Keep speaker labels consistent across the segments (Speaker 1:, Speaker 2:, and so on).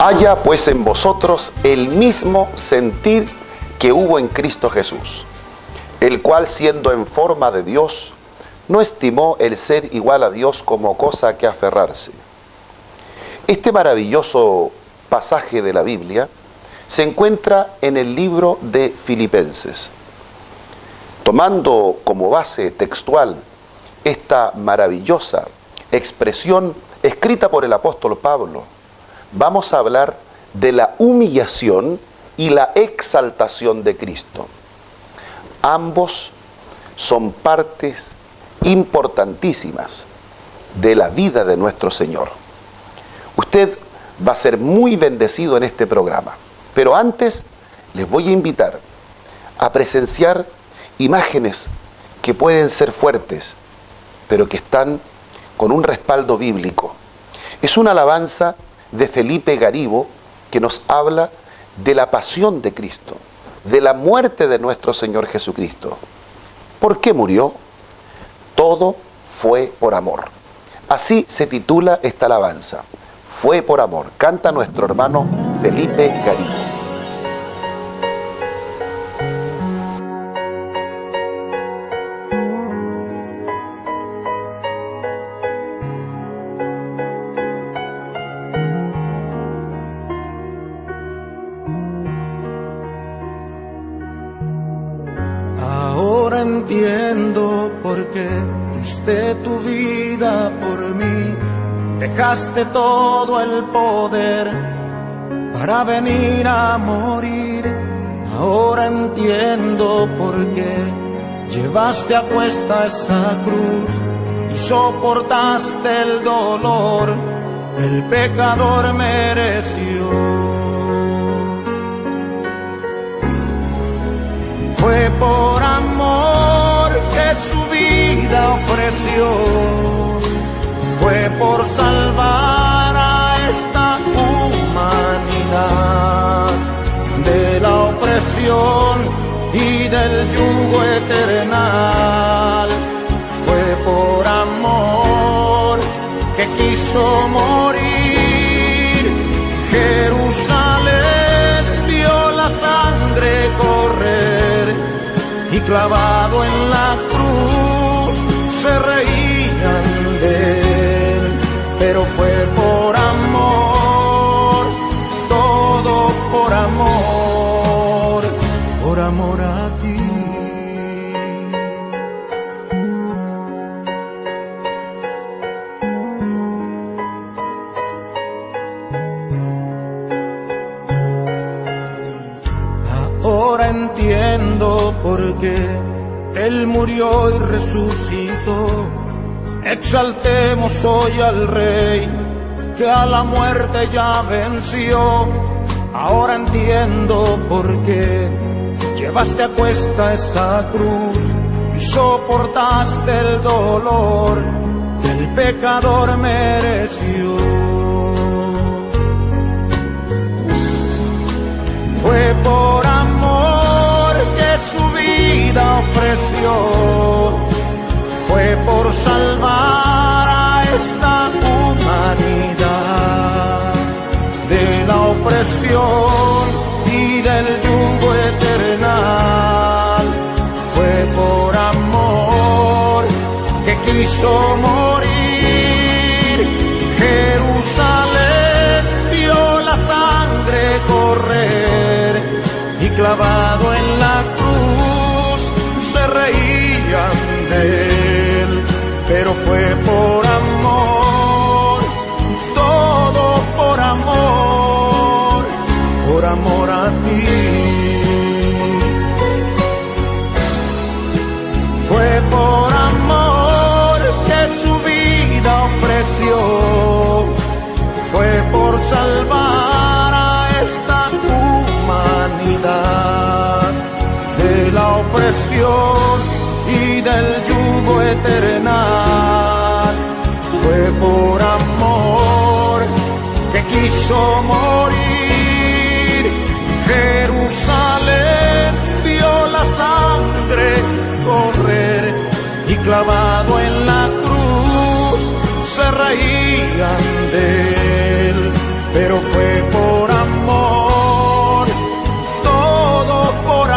Speaker 1: Haya pues en vosotros el mismo sentir que hubo en Cristo Jesús, el cual siendo en forma de Dios, no estimó el ser igual a Dios como cosa a que aferrarse. Este maravilloso pasaje de la Biblia se encuentra en el libro de Filipenses. Tomando como base textual esta maravillosa expresión escrita por el apóstol Pablo, vamos a hablar de la humillación y la exaltación de Cristo. Ambos son partes importantísimas de la vida de nuestro Señor. Usted va a ser muy bendecido en este programa, pero antes les voy a invitar a presenciar imágenes que pueden ser fuertes, pero que están con un respaldo bíblico. Es una alabanza de Felipe Garibo que nos habla de la pasión de Cristo, de la muerte de nuestro Señor Jesucristo. ¿Por qué murió? Todo fue por amor. Así se titula esta alabanza. Fue por amor. Canta nuestro hermano Felipe Garibo.
Speaker 2: Entiendo por qué diste tu vida por mí, dejaste todo el poder para venir a morir. Ahora entiendo por qué llevaste a cuesta esa cruz y soportaste el dolor que el pecador mereció. Fue por amor que su vida ofreció, fue por salvar a esta humanidad de la opresión y del yugo eternal. Fue por amor que quiso morir. Jerusalén vio la sangre correr y clavado en la cruz se reían de él, pero fue por amor, todo por amor a ti. Ahora entiendo por qué Él murió y resucitó. Exaltemos hoy al Rey que a la muerte ya venció. Ahora entiendo por qué llevaste a cuesta esa cruz y soportaste el dolor que el pecador mereció. Fue por amor que su vida ofreció, fue por salvar a esta humanidad de la opresión y del yugo eternal. Fue por amor que quiso morir. Jerusalén vio la sangre correr y clavado en la cruz se reían de él, pero fue por amor, todo por amor a ti. Fue por amor que su vida ofreció, fue por salvar a esta humanidad de la opresión y del yugo eternal. Fue por amor que quiso morir. Jerusalén vio la sangre correr y clavado en la cruz se reían de él, pero fue por amor, todo por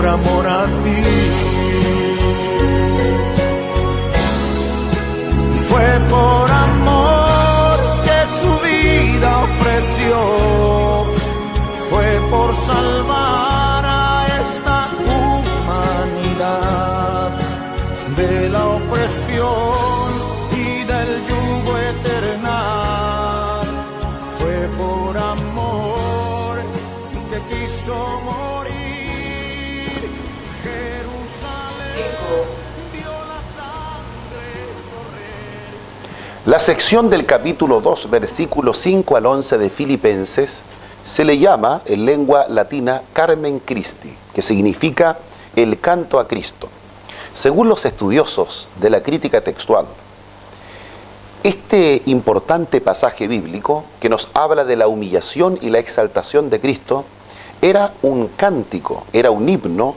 Speaker 2: amor a ti. Fue por amor que su vida ofreció, fue por salvar a esta humanidad de la opresión y del yugo eternal. Fue por amor que quiso morir. Jerusalén vio la sangre correr.
Speaker 1: La sección del capítulo 2, versículos 5 al 11 de Filipenses se le llama en lengua latina Carmen Christi, que significa el canto a Cristo. Según los estudiosos de la crítica textual, este importante pasaje bíblico que nos habla de la humillación y la exaltación de Cristo era un cántico, era un himno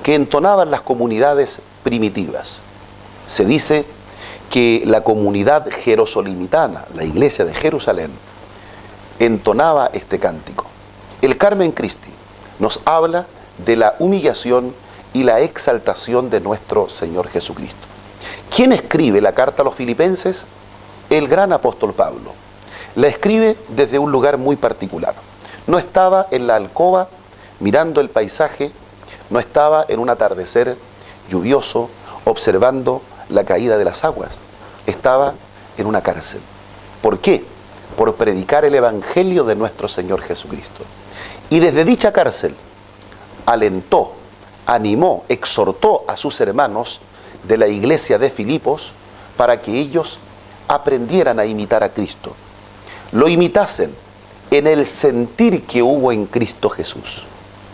Speaker 1: que entonaban las comunidades primitivas. Se dice que la comunidad jerosolimitana, la iglesia de Jerusalén, entonaba este cántico. El Carmen Christi nos habla de la humillación y la exaltación de nuestro Señor Jesucristo. ¿Quién escribe la carta a los filipenses? El gran apóstol Pablo. La escribe desde un lugar muy particular. No estaba en la alcoba mirando el paisaje, no estaba en un atardecer lluvioso observando la caída de las aguas. Estaba en una cárcel. ¿Por qué? Por predicar el evangelio de nuestro Señor Jesucristo. Y desde dicha cárcel alentó, animó, exhortó a sus hermanos de la iglesia de Filipos para que ellos aprendieran a imitar a Cristo. Lo imitasen en el sentir que hubo en Cristo Jesús.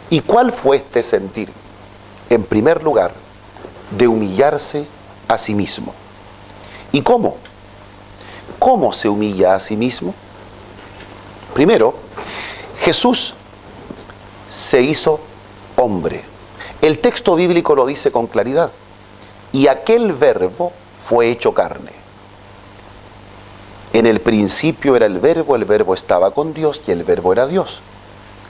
Speaker 1: ¿Y cuál fue este sentir? En primer lugar, de humillarse a sí mismo. ¿Y cómo? ¿Cómo se humilla a sí mismo? Primero, Jesús se hizo hombre. El texto bíblico lo dice con claridad. Y aquel verbo fue hecho carne. En el principio era el verbo estaba con Dios y el verbo era Dios.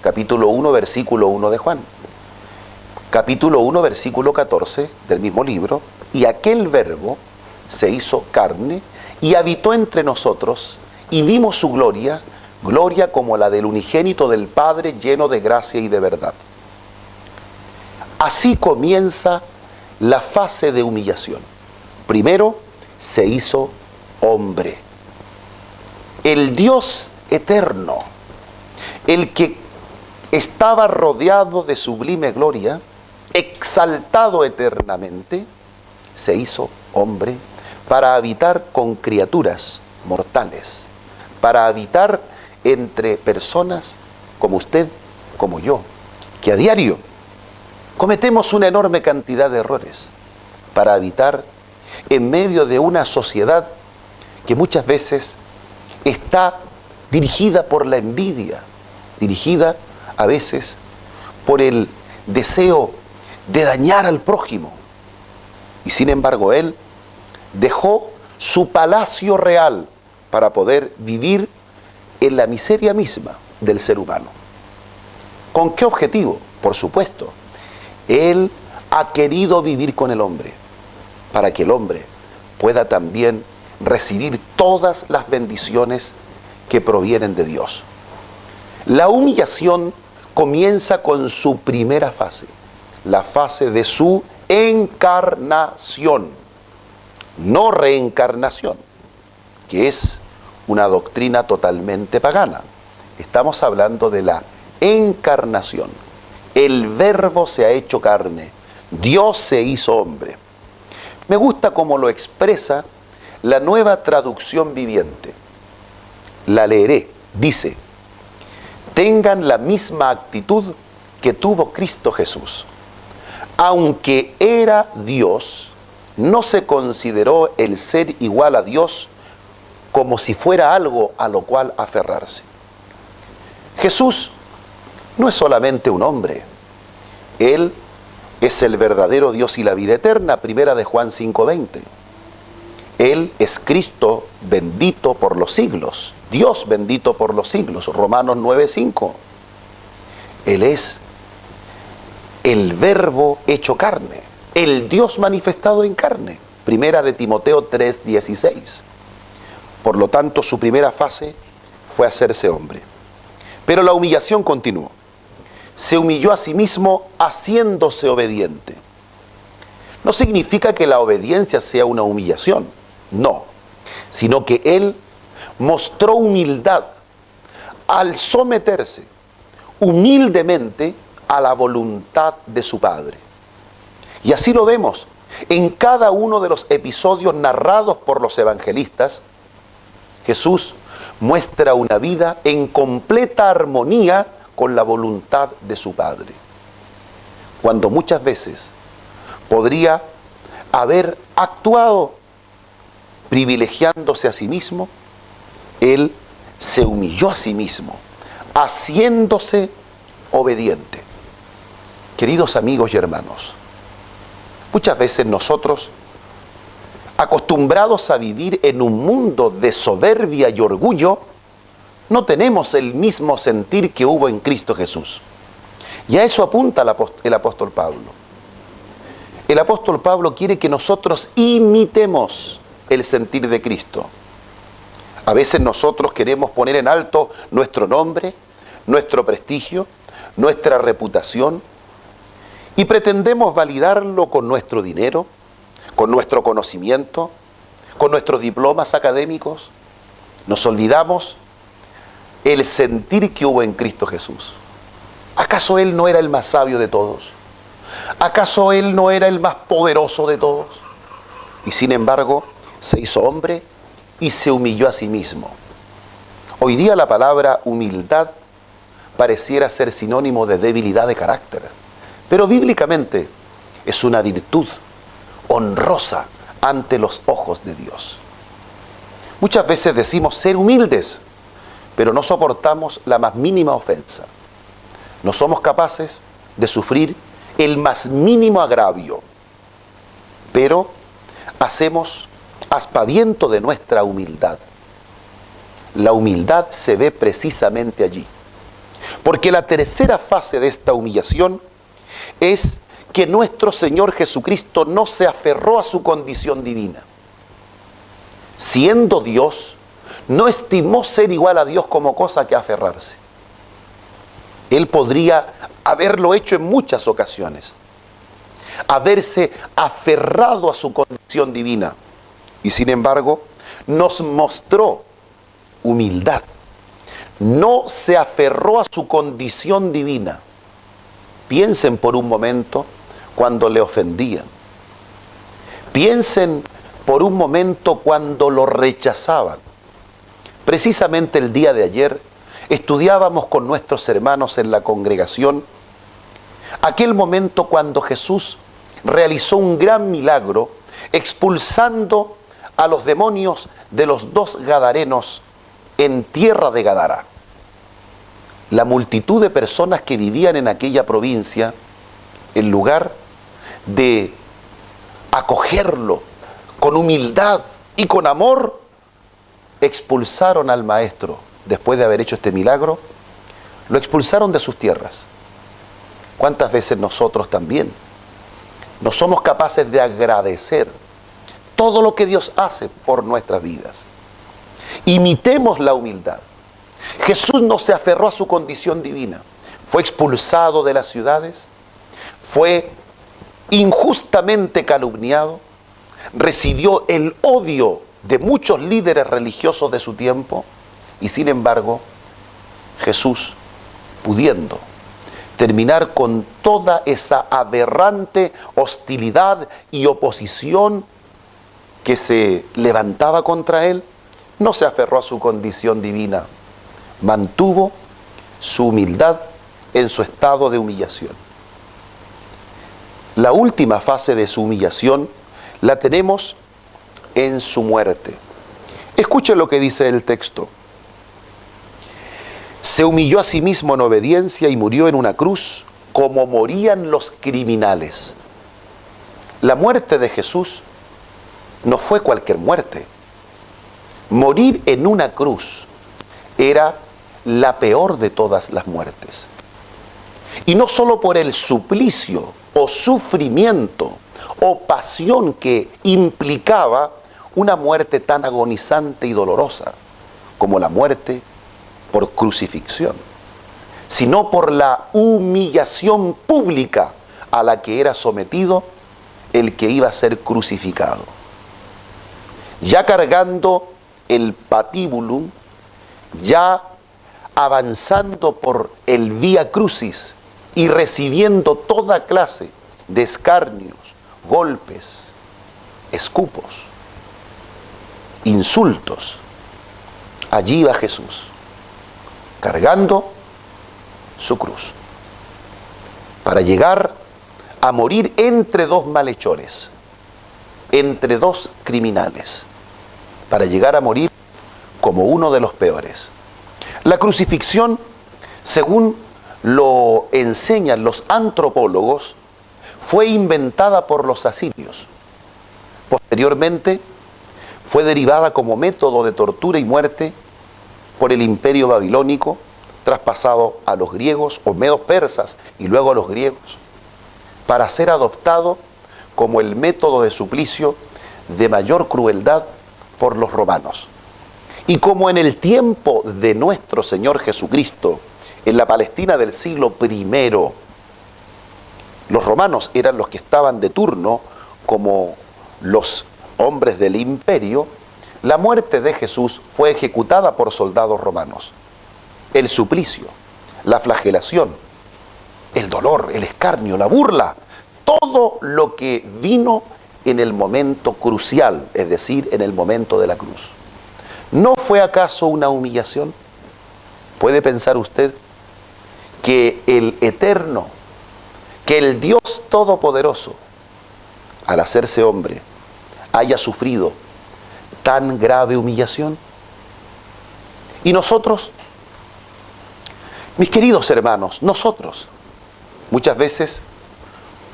Speaker 1: Capítulo 1, versículo 1 de Juan. Capítulo 1, versículo 14 del mismo libro. Y aquel verbo se hizo carne y habitó entre nosotros y vimos su gloria, gloria como la del unigénito del Padre, lleno de gracia y de verdad. Así comienza la fase de humillación. Primero se hizo hombre. El Dios eterno, el que estaba rodeado de sublime gloria, exaltado eternamente, se hizo hombre para habitar con criaturas mortales, para habitar entre personas como usted, como yo, que a diario cometemos una enorme cantidad de errores, para habitar en medio de una sociedad que muchas veces está dirigida por la envidia, dirigida a veces por el deseo de dañar al prójimo. Y sin embargo, Él dejó su palacio real para poder vivir en la miseria misma del ser humano. ¿Con qué objetivo? Por supuesto, Él ha querido vivir con el hombre, para que el hombre pueda también recibir todas las bendiciones que provienen de Dios. La humillación comienza con su primera fase, la fase de su encarnación, no reencarnación, que es una doctrina totalmente pagana. Estamos hablando de la encarnación. El verbo se ha hecho carne, Dios se hizo hombre. Me gusta cómo lo expresa la Nueva Traducción Viviente. La leeré. Dice: tengan la misma actitud que tuvo Cristo Jesús. Aunque era Dios, no se consideró el ser igual a Dios como si fuera algo a lo cual aferrarse. Jesús no es solamente un hombre. Él es el verdadero Dios y la vida eterna, primera de Juan 5:20. Él es Cristo bendito por los siglos, Dios bendito por los siglos, Romanos 9:5. Él es el Verbo hecho carne, el Dios manifestado en carne, primera de Timoteo 3:16. Por lo tanto, su primera fase fue hacerse hombre. Pero la humillación continuó. Se humilló a sí mismo haciéndose obediente. No significa que la obediencia sea una humillación, no, sino que Él mostró humildad al someterse humildemente a la voluntad de su Padre. Y así lo vemos en cada uno de los episodios narrados por los evangelistas. Jesús muestra una vida en completa armonía con la voluntad de su Padre, cuando muchas veces podría haber actuado privilegiándose a sí mismo. Él se humilló a sí mismo, haciéndose obediente. Queridos amigos y hermanos, muchas veces nosotros, acostumbrados a vivir en un mundo de soberbia y orgullo, no tenemos el mismo sentir que hubo en Cristo Jesús. Y a eso apunta el apóstol Pablo. El apóstol Pablo quiere que nosotros imitemos el sentir de Cristo. A veces nosotros queremos poner en alto nuestro nombre, nuestro prestigio, nuestra reputación, y pretendemos validarlo con nuestro dinero, con nuestro conocimiento, con nuestros diplomas académicos. Nos olvidamos el sentir que hubo en Cristo Jesús. ¿Acaso Él no era el más sabio de todos? ¿Acaso Él no era el más poderoso de todos? Y sin embargo, se hizo hombre y se humilló a sí mismo. Hoy día la palabra humildad pareciera ser sinónimo de debilidad de carácter, pero bíblicamente es una virtud honrosa ante los ojos de Dios. Muchas veces decimos ser humildes, pero no soportamos la más mínima ofensa. No somos capaces de sufrir el más mínimo agravio, pero hacemos aspaviento de nuestra humildad. La humildad se ve precisamente allí, porque la tercera fase de esta humillación es que nuestro Señor Jesucristo no se aferró a su condición divina. Siendo Dios, no estimó ser igual a Dios como cosa que aferrarse. Él podría haberlo hecho en muchas ocasiones, haberse aferrado a su condición divina, y sin embargo nos mostró humildad. No se aferró a su condición divina. Piensen por un momento cuando le ofendían. Piensen por un momento cuando lo rechazaban. Precisamente el día de ayer estudiábamos con nuestros hermanos en la congregación aquel momento cuando Jesús realizó un gran milagro expulsando a los demonios de los dos gadarenos en tierra de Gadara. La multitud de personas que vivían en aquella provincia, en lugar de acogerlo con humildad y con amor, expulsaron al maestro. Después de haber hecho este milagro, lo expulsaron de sus tierras. ¿Cuántas veces nosotros también no somos capaces de agradecer todo lo que Dios hace por nuestras vidas? Imitemos la humildad. Jesús no se aferró a su condición divina. Fue expulsado de las ciudades, fue injustamente calumniado, recibió el odio de muchos líderes religiosos de su tiempo, y sin embargo, Jesús, pudiendo terminar con toda esa aberrante hostilidad y oposición que se levantaba contra él, no se aferró a su condición divina, mantuvo su humildad en su estado de humillación. La última fase de su humillación la tenemos en su muerte. Escuchen lo que dice el texto. Se humilló a sí mismo en obediencia y murió en una cruz como morían los criminales. La muerte de Jesús no fue cualquier muerte. Morir en una cruz era la peor de todas las muertes. Y no solo por el suplicio o sufrimiento o pasión que implicaba una muerte tan agonizante y dolorosa como la muerte por crucifixión, sino por la humillación pública a la que era sometido el que iba a ser crucificado. Ya cargando el patíbulum, ya avanzando por el Vía Crucis y recibiendo toda clase de escarnios, golpes, escupos, insultos, allí iba Jesús, cargando su cruz, para llegar a morir entre dos malhechores, entre dos criminales, para llegar a morir como uno de los peores. La crucifixión, según lo enseñan los antropólogos, fue inventada por los asirios. Posteriormente, fue derivada como método de tortura y muerte por el imperio babilónico, traspasado a los griegos o medos persas y luego a los griegos, para ser adoptado como el método de suplicio de mayor crueldad por los romanos. Y como en el tiempo de nuestro Señor Jesucristo, en la Palestina del siglo I, los romanos eran los que estaban de turno como los hombres del imperio, la muerte de Jesús fue ejecutada por soldados romanos. El suplicio, la flagelación, el dolor, el escarnio, la burla, todo lo que vino en el momento crucial, es decir, en el momento de la cruz. ¿No fue acaso una humillación? ¿Puede pensar usted que el Eterno, que el Dios Todopoderoso, al hacerse hombre, haya sufrido tan grave humillación? Y nosotros, mis queridos hermanos, nosotros muchas veces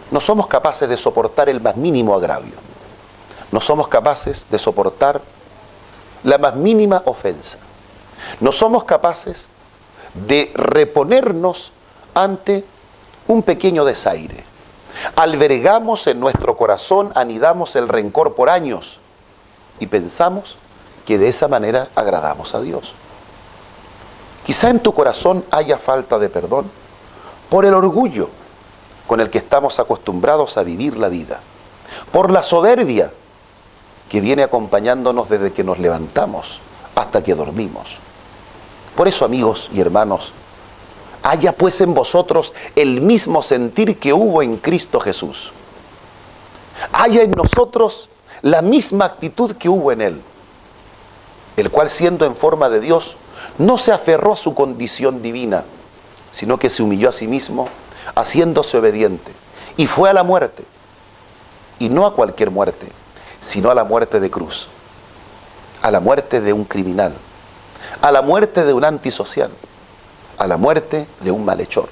Speaker 1: no somos capaces de soportar el más mínimo agravio. No somos capaces de soportar la más mínima ofensa. No somos capaces de reponernos ante un pequeño desaire. Albergamos en nuestro corazón, anidamos el rencor por años y pensamos que de esa manera agradamos a Dios. Quizá en tu corazón haya falta de perdón por el orgullo con el que estamos acostumbrados a vivir la vida, por la soberbia que viene acompañándonos desde que nos levantamos hasta que dormimos. Por eso, amigos y hermanos, haya pues en vosotros el mismo sentir que hubo en Cristo Jesús. Haya en nosotros la misma actitud que hubo en Él, el cual, siendo en forma de Dios, no se aferró a su condición divina, sino que se humilló a sí mismo, haciéndose obediente, y fue a la muerte, y no a cualquier muerte, sino a la muerte de cruz, a la muerte de un criminal, a la muerte de un antisocial, a la muerte de un malhechor,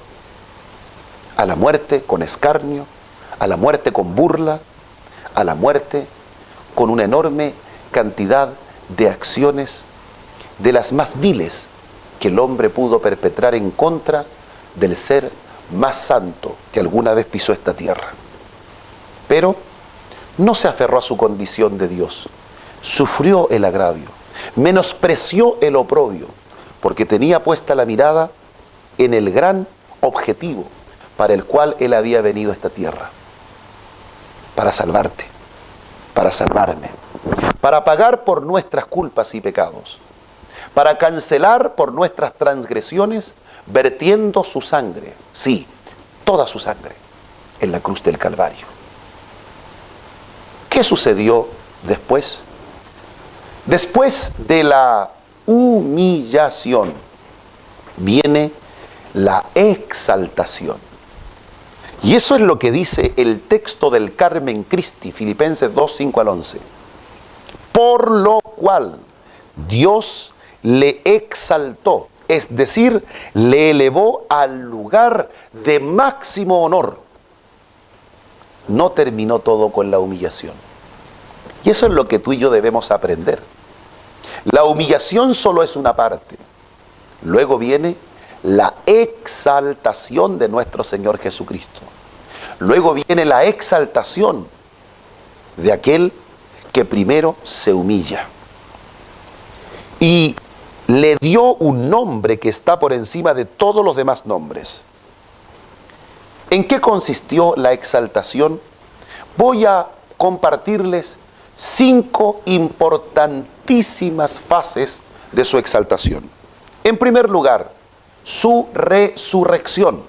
Speaker 1: a la muerte con escarnio, a la muerte con burla, a la muerte con una enorme cantidad de acciones de las más viles que el hombre pudo perpetrar en contra del ser más santo que alguna vez pisó esta tierra. Pero no se aferró a su condición de Dios, sufrió el agravio, menospreció el oprobio, porque tenía puesta la mirada en el gran objetivo para el cual Él había venido a esta tierra, para salvarte, para salvarme, para pagar por nuestras culpas y pecados, para cancelar por nuestras transgresiones, vertiendo su sangre, sí, toda su sangre, en la cruz del Calvario. ¿Qué sucedió después? Después de la humillación viene la exaltación. Y eso es lo que dice el texto del Carmen Christi, Filipenses 2, 5 al 11. Por lo cual Dios le exaltó, es decir, le elevó al lugar de máximo honor. No terminó todo con la humillación. Y eso es lo que tú y yo debemos aprender. La humillación solo es una parte. Luego viene la exaltación de nuestro Señor Jesucristo. Luego viene la exaltación de aquel que primero se humilla. Y le dio un nombre que está por encima de todos los demás nombres. ¿En qué consistió la exaltación? Voy a compartirles 5 importantísimas fases de su exaltación. En primer lugar, su resurrección.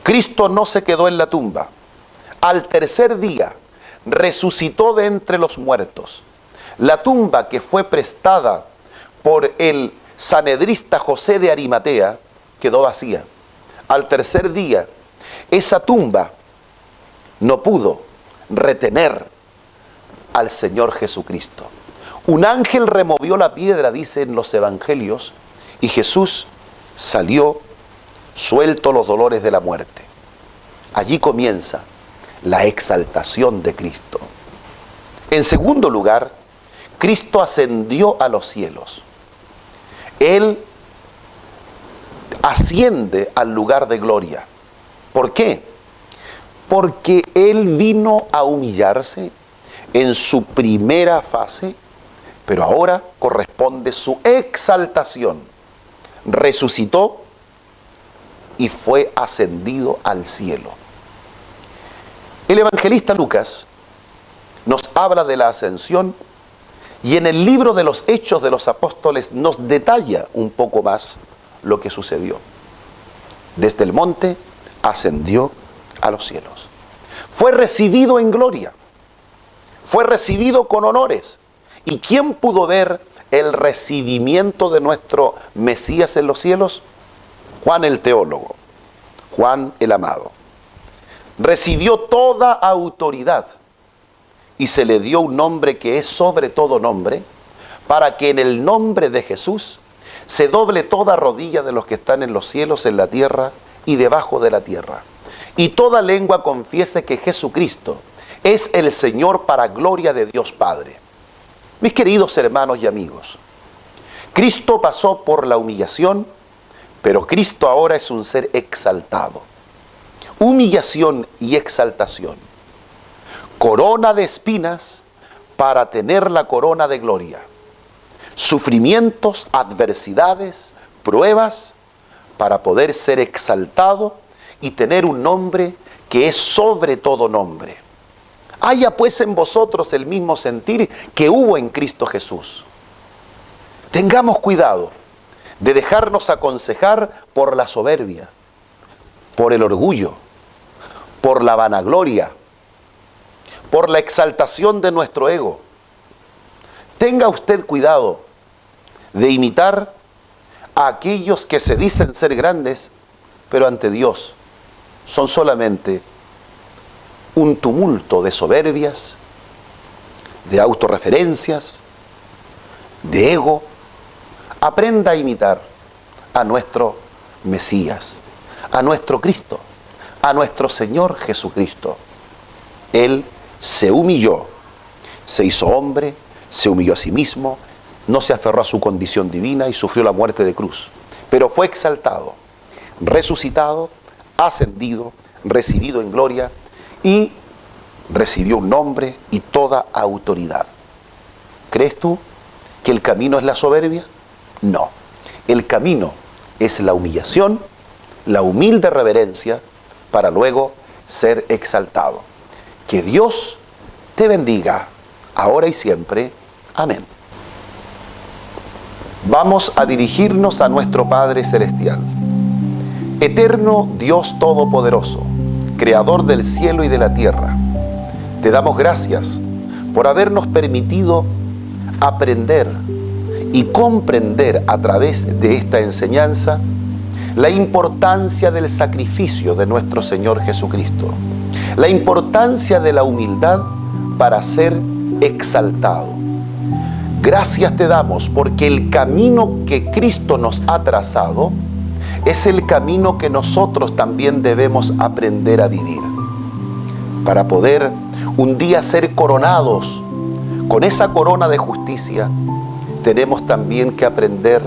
Speaker 1: Cristo no se quedó en la tumba. Al tercer día resucitó de entre los muertos. La tumba que fue prestada por el sanedrista José de Arimatea quedó vacía. Al tercer día, esa tumba no pudo retener al Señor Jesucristo. Un ángel removió la piedra, dice en los evangelios, y Jesús salió suelto los dolores de la muerte. Allí comienza la exaltación de Cristo. En segundo lugar, Cristo ascendió a los cielos. Él asciende al lugar de gloria. ¿Por qué? Porque Él vino a humillarse en su primera fase, pero ahora corresponde su exaltación. Resucitó y fue ascendido al cielo. El evangelista Lucas nos habla de la ascensión y en el libro de los Hechos de los Apóstoles nos detalla un poco más lo que sucedió. Desde el monte ascendió a los cielos. Fue recibido en gloria. Fue recibido con honores. ¿Y quién pudo ver el recibimiento de nuestro Mesías en los cielos? Juan el teólogo, Juan el amado. Recibió toda autoridad y se le dio un nombre que es sobre todo nombre, para que en el nombre de Jesús se doble toda rodilla de los que están en los cielos, en la tierra y debajo de la tierra. Y toda lengua confiese que Jesucristo es el Señor para gloria de Dios Padre. Mis queridos hermanos y amigos, Cristo pasó por la humillación, pero Cristo ahora es un ser exaltado. Humillación y exaltación. Corona de espinas para tener la corona de gloria. Sufrimientos, adversidades, pruebas para poder ser exaltado y tener un nombre que es sobre todo nombre. Haya pues en vosotros el mismo sentir que hubo en Cristo Jesús. Tengamos cuidado de dejarnos aconsejar por la soberbia, por el orgullo, por la vanagloria, por la exaltación de nuestro ego. Tenga usted cuidado de imitar a aquellos que se dicen ser grandes, pero ante Dios son solamente un tumulto de soberbias, de autorreferencias, de ego. Aprenda a imitar a nuestro Mesías, a nuestro Cristo, a nuestro Señor Jesucristo. Él se humilló, se hizo hombre, se humilló a sí mismo, no se aferró a su condición divina y sufrió la muerte de cruz. Pero fue exaltado, resucitado, ascendido, recibido en gloria y recibió un nombre y toda autoridad. ¿Crees tú que el camino es la soberbia? No. El camino es la humillación, la humilde reverencia para luego ser exaltado. Que Dios te bendiga, ahora y siempre. Amén. Vamos a dirigirnos a nuestro Padre Celestial. Eterno Dios Todopoderoso, Creador del cielo y de la tierra, te damos gracias por habernos permitido aprender y comprender a través de esta enseñanza la importancia del sacrificio de nuestro Señor Jesucristo, la importancia de la humildad para ser exaltado. Gracias te damos porque el camino que Cristo nos ha trazado es el camino que nosotros también debemos aprender a vivir para poder un día ser coronados con esa corona de justicia, tenemos también que aprender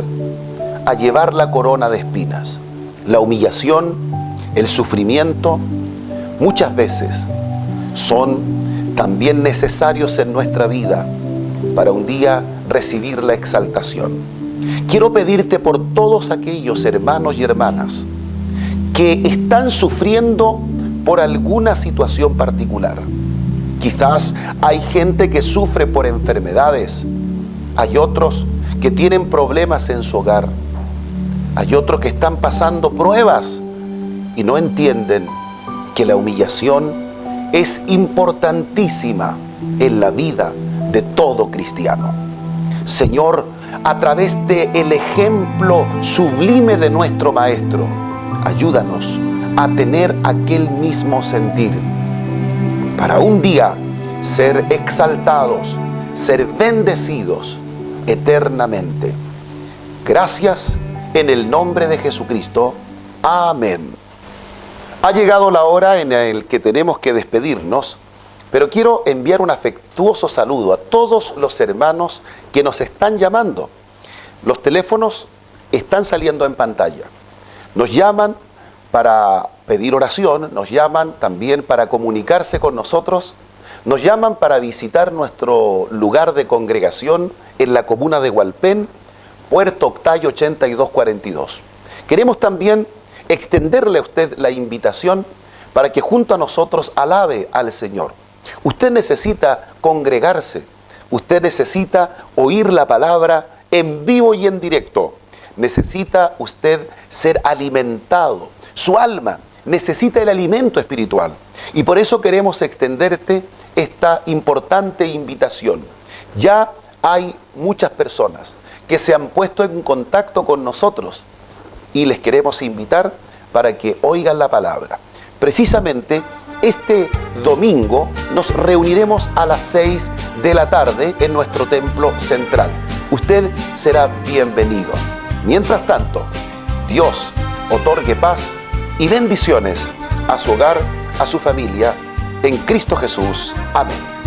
Speaker 1: a llevar la corona de espinas. La humillación, el sufrimiento, muchas veces son también necesarios en nuestra vida para un día recibir la exaltación. Quiero pedirte por todos aquellos hermanos y hermanas que están sufriendo por alguna situación particular. Quizás hay gente que sufre por enfermedades, hay otros que tienen problemas en su hogar, hay otros que están pasando pruebas y no entienden que la humillación es importantísima en la vida de todo cristiano. Señor, a través del ejemplo sublime de nuestro Maestro, ayúdanos a tener aquel mismo sentir para un día ser exaltados, ser bendecidos eternamente. Gracias en el nombre de Jesucristo. Amén. Ha llegado la hora en la que tenemos que despedirnos, pero quiero enviar un afectuoso saludo a todos los hermanos que nos están llamando. Los teléfonos están saliendo en pantalla. Nos llaman para pedir oración, nos llaman también para comunicarse con nosotros, nos llaman para visitar nuestro lugar de congregación en la comuna de Hualpén, Puerto Octay 8242. Queremos también extenderle a usted la invitación para que junto a nosotros alabe al Señor. Usted necesita congregarse, usted necesita oír la palabra en vivo y en directo. Necesita usted ser alimentado. Su alma necesita el alimento espiritual. Y por eso queremos extenderte esta importante invitación. Ya hay muchas personas que se han puesto en contacto con nosotros y les queremos invitar para que oigan la palabra. Precisamente este domingo nos reuniremos a las 6 de la tarde en nuestro templo central. Usted será bienvenido. Mientras tanto, Dios otorgue paz y bendiciones a su hogar, a su familia, en Cristo Jesús. Amén.